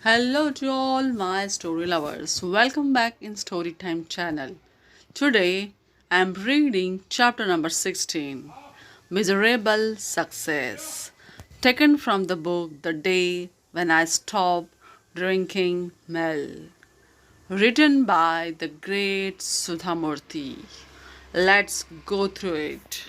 Hello to all my story lovers. Welcome back in Storytime channel. Today I am reading chapter number 16, Miserable Success, taken from the book The Day When I Stopped Drinking Milk, written by the great Sudha Murty. Let's go through it.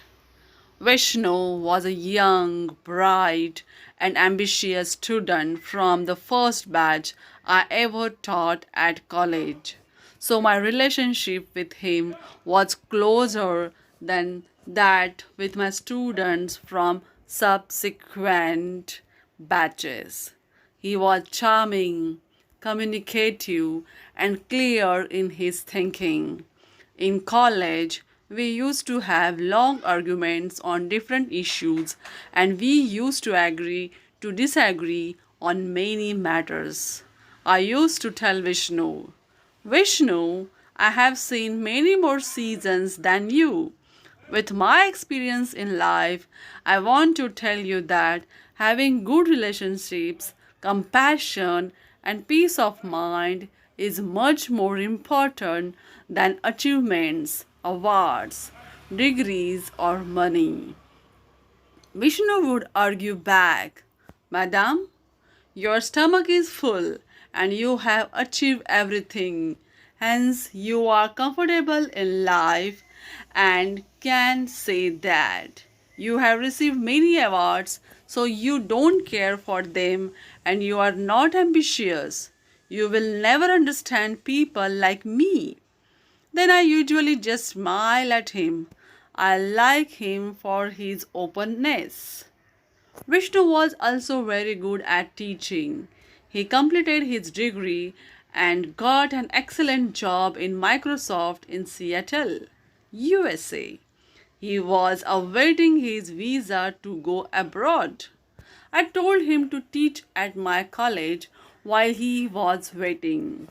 Vishnu was a young, bright, and ambitious student from the first batch I ever taught at college. So my relationship with him was closer than that with my students from subsequent batches. He was charming, communicative, and clear in his thinking. In college, we used to have long arguments on different issues and we used to agree to disagree on many matters. I used to tell Vishnu, I have seen many more seasons than you. With my experience in life, I want to tell you that having good relationships, compassion, and peace of mind is much more important than achievements, awards, degrees, or money. Vishnu would argue back, Madam, your stomach is full and you have achieved everything. Hence, you are comfortable in life and can say that. You have received many awards, so you don't care for them and you are not ambitious. You will never understand people like me. Then I usually just smile at him. I like him for his openness. Vishnu was also very good at teaching. He completed his degree and got an excellent job in Microsoft in Seattle, USA. He was awaiting his visa to go abroad. I told him to teach at my college while he was waiting.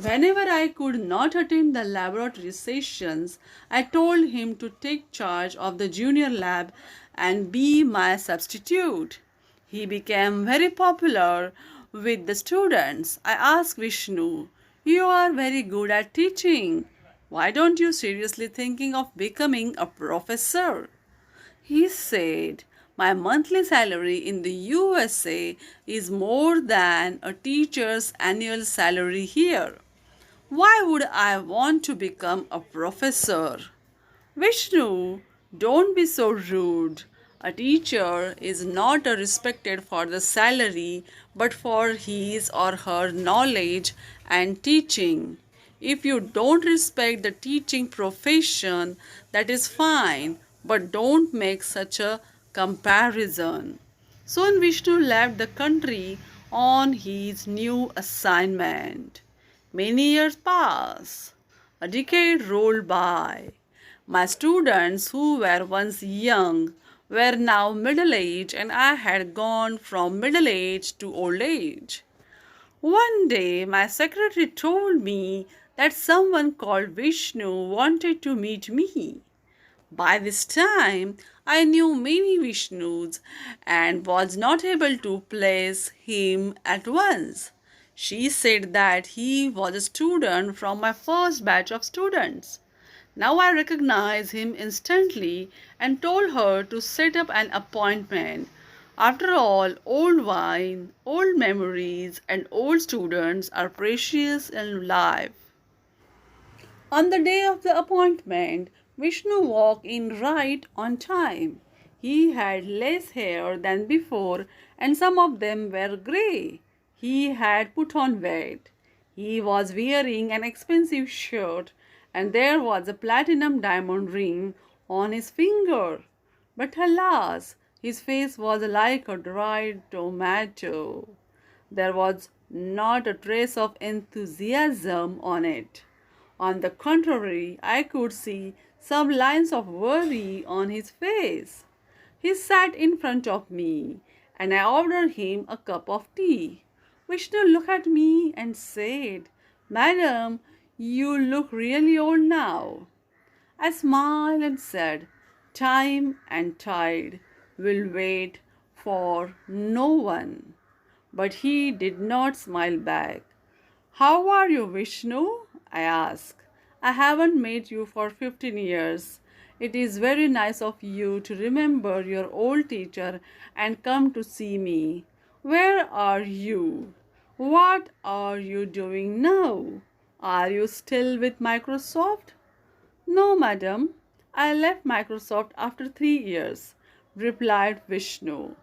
Whenever I could not attend the laboratory sessions, I told him to take charge of the junior lab and be my substitute. He became very popular with the students. I asked Vishnu, you are very good at teaching. Why don't you seriously thinking of becoming a professor? He said, my monthly salary in the USA is more than a teacher's annual salary here. Why would I want to become a professor? Vishnu, don't be so rude. A teacher is not respected for the salary but for his or her knowledge and teaching. If you don't respect the teaching profession, that is fine, but don't make such a comparison. Soon Vishnu left the country on his new assignment. Many years passed. A decade rolled by. My students, who were once young, were now middle aged, and I had gone from middle age to old age. One day, my secretary told me that someone called Vishnu wanted to meet me. By this time, I knew many Vishnus and was not able to place him at once. She said that he was a student from my first batch of students. Now I recognized him instantly and told her to set up an appointment. After all, old wine, old memories, and old students are precious in life. On the day of the appointment, Vishnu walked in right on time. He had less hair than before, and some of them were grey. He had put on weight. He was wearing an expensive shirt, and there was a platinum diamond ring on his finger. But alas, his face was like a dried tomato. There was not a trace of enthusiasm on it. On the contrary, I could see some lines of worry on his face. He sat in front of me, and I ordered him a cup of tea. Vishnu looked at me and said, Madam, you look really old now. I smiled and said, Time and tide will wait for no one. but he did not smile back. How are you, Vishnu? I asked. I haven't met you for 15 years. It is very nice of you to remember your old teacher and come to see me. Where are you? What are you doing now? Are you still with Microsoft? No, madam. I left Microsoft after 3 years, replied Vishnu.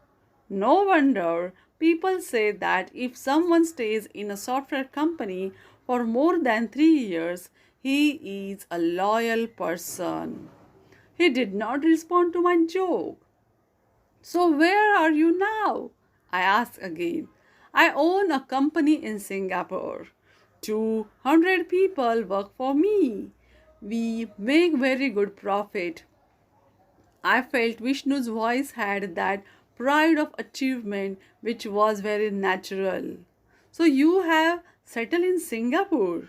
No wonder people say that if someone stays in a software company for more than 3 years, he is a loyal person. He did not respond to my joke. So, where are you now? I asked again. I own a company in Singapore. 200 people work for me. We make very good profit. I felt Vishnu's voice had that pride of achievement which was very natural. So you have settled in Singapore?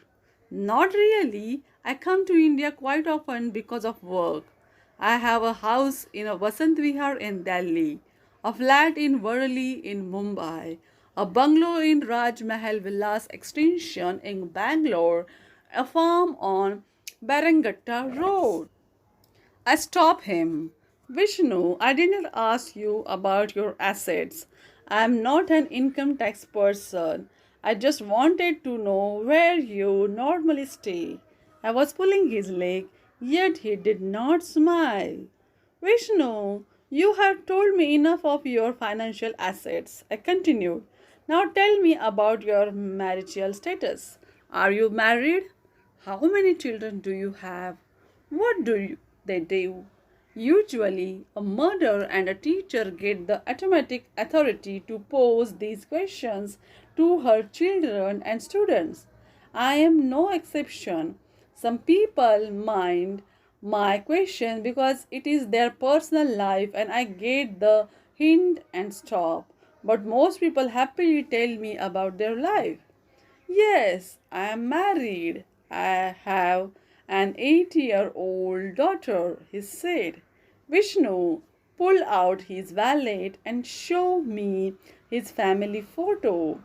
Not really. I come to India quite often because of work. I have a house in a Vasant Vihar in Delhi, a flat in Worli in Mumbai, a bungalow in Raj Mahal Villas extension in Bangalore, a farm on Barangatta Road. I stop him. Vishnu, I didn't ask you about your assets. I am not an income tax person. I just wanted to know where you normally stay. I was pulling his leg, yet he did not smile. Vishnu, you have told me enough of your financial assets. I continued. Now tell me about your marital status. Are you married? How many children do you have? They do? Usually, a mother and a teacher get the automatic authority to pose these questions to her children and students. I am no exception. Some people mind my question because it is their personal life and I get the hint and stop. But most people happily tell me about their life. Yes, I am married. I have an 8-year-old daughter, he said. Vishnu pulled out his wallet and showed me his family photo.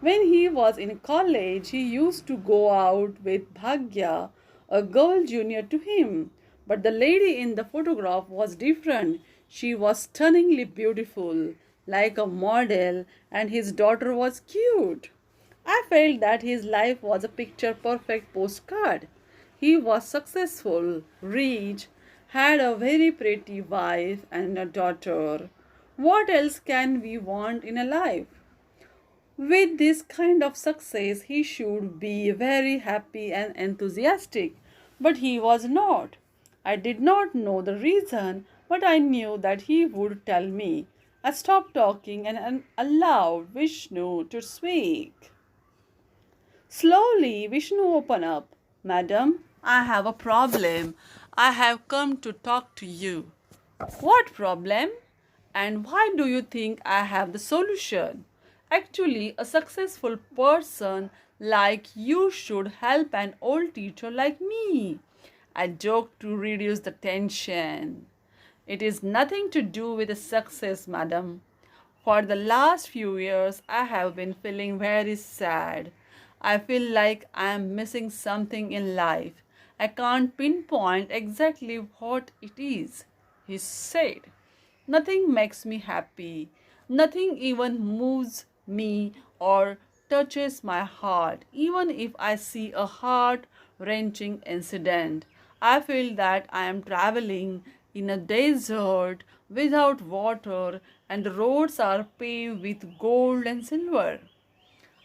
When he was in college, he used to go out with Bhagya, a girl junior to him. But the lady in the photograph was different. She was stunningly beautiful, like a model, and his daughter was cute. I felt that his life was a picture perfect postcard. He was successful, rich, had a very pretty wife and a daughter. What else can we want in a life? With this kind of success, he should be very happy and enthusiastic, but he was not. I did not know the reason, but I knew that he would tell me. I stopped talking and allowed Vishnu to speak. Slowly, Vishnu opened up. Madam, I have a problem. I have come to talk to you. What problem? And why do you think I have the solution? Actually, a successful person like you should help an old teacher like me. I joked to reduce the tension. It is nothing to do with the success, madam. For the last few years, I have been feeling very sad. I feel like I am missing something in life. I can't pinpoint exactly what it is, he said. Nothing makes me happy. Nothing even moves me or touches my heart. Even if I see a heart wrenching incident, I feel that I am traveling in a desert without water and the roads are paved with gold and silver.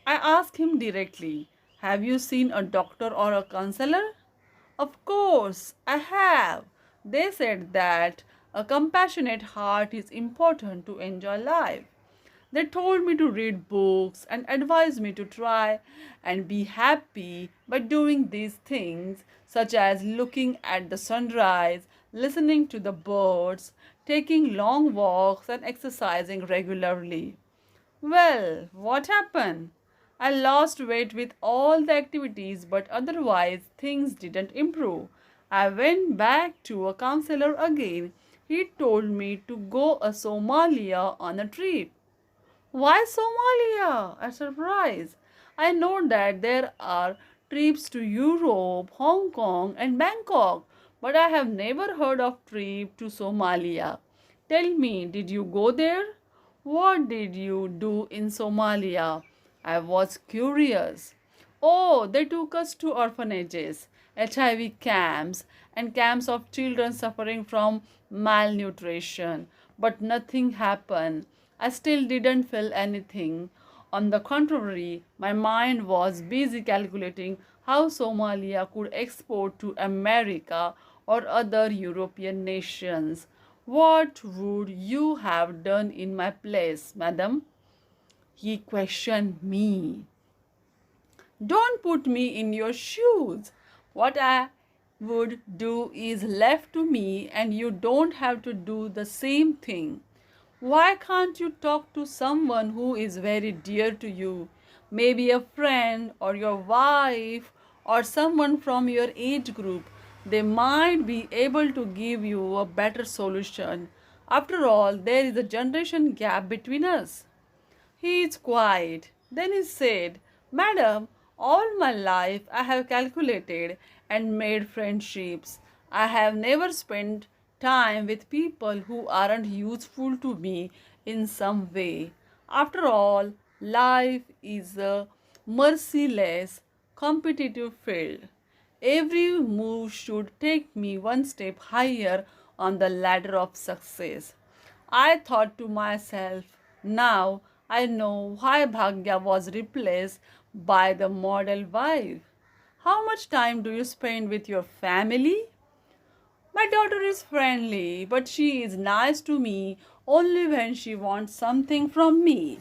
I asked him directly, have you seen a doctor or a counselor? Of course, I have. They said that a compassionate heart is important to enjoy life. They told me to read books and advised me to try and be happy by doing these things, such as looking at the sunrise, listening to the birds, taking long walks, and exercising regularly. Well, what happened? I lost weight with all the activities, but otherwise things didn't improve. I went back to a counselor again. He told me to go to Somalia on a trip. Why Somalia? A surprise. I know that there are trips to Europe, Hong Kong, and Bangkok, but I have never heard of trip to Somalia. Tell me, did you go there? What did you do in Somalia? I was curious. Oh, they took us to orphanages, HIV camps, and camps of children suffering from malnutrition. But nothing happened. I still didn't feel anything. On the contrary, my mind was busy calculating how Somalia could export to America or other European nations. What would you have done in my place, madam? He questioned me. Don't put me in your shoes. What I would do is left to me, and you don't have to do the same thing. Why can't you talk to someone who is very dear to you? Maybe a friend or your wife or someone from your age group. They might be able to give you a better solution. After all, there is a generation gap between us. He is quiet. Then he said, Madam, all my life I have calculated and made friendships. I have never spent time with people who aren't useful to me in some way. After all, life is a merciless, competitive field. Every move should take me one step higher on the ladder of success. I thought to myself, now I know why Bhagya was replaced by the model wife. How much time do you spend with your family? My daughter is friendly, but she is nice to me only when she wants something from me.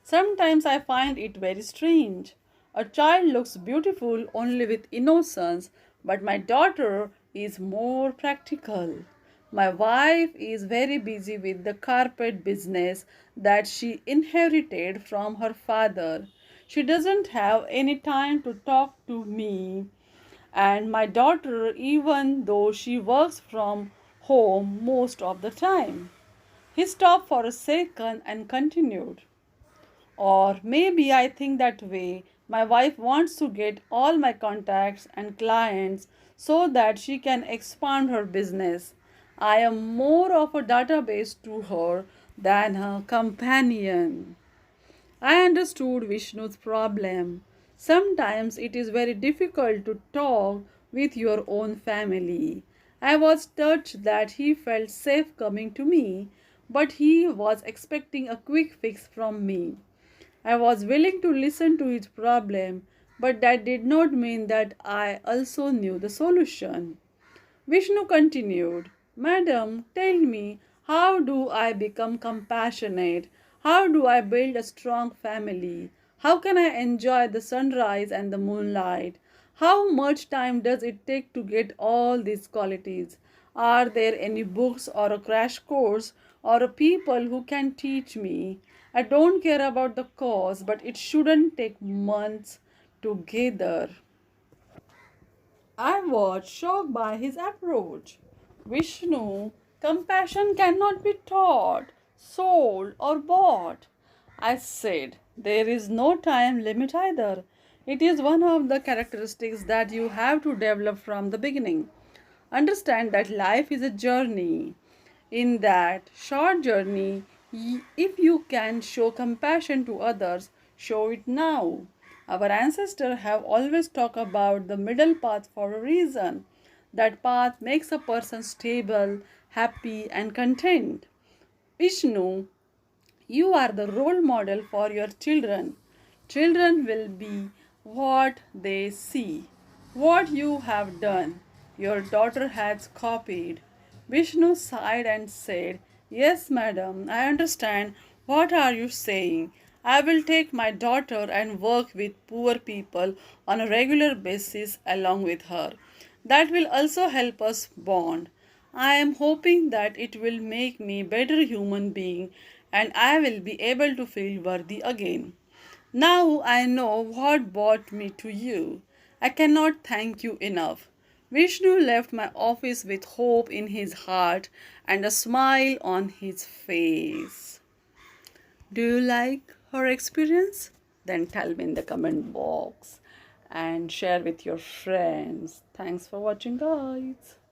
Sometimes I find it very strange. A child looks beautiful only with innocence, but my daughter is more practical. My wife is very busy with the carpet business that she inherited from her father. She doesn't have any time to talk to me. And my daughter, even though she works from home most of the time. He stopped for a second and continued. Or maybe I think that way. My wife wants to get all my contacts and clients so that she can expand her business. I am more of a database to her than a companion. I understood Vishnu's problem. Sometimes it is very difficult to talk with your own family. I was touched that he felt safe coming to me, but he was expecting a quick fix from me. I was willing to listen to his problem, but that did not mean that I also knew the solution. Vishnu continued, Madam, tell me, how do I become compassionate? How do I build a strong family? How can I enjoy the sunrise and the moonlight? How much time does it take to get all these qualities? Are there any books or a crash course or a people who can teach me? I don't care about the course, but it shouldn't take months together. I was shocked by his approach. Vishnu, compassion cannot be taught, sold, or bought. I said, there is no time limit either. It is one of the characteristics that you have to develop from the beginning. Understand that life is a journey. In that short journey, if you can show compassion to others, show it now. Our ancestors have always talked about the middle path for a reason. That path makes a person stable, happy, and content. Vishnu, you are the role model for your children. Children will be what they see. What you have done, your daughter has copied. Vishnu sighed and said, Yes, madam, I understand. What are you saying? I will take my daughter and work with poor people on a regular basis along with her. That will also help us bond. I am hoping that it will make me a better human being and I will be able to feel worthy again. Now I know what brought me to you. I cannot thank you enough. Vishnu left my office with hope in his heart and a smile on his face. Do you like her experience? Then tell me in the comment box and share with your friends. Thanks for watching, guys.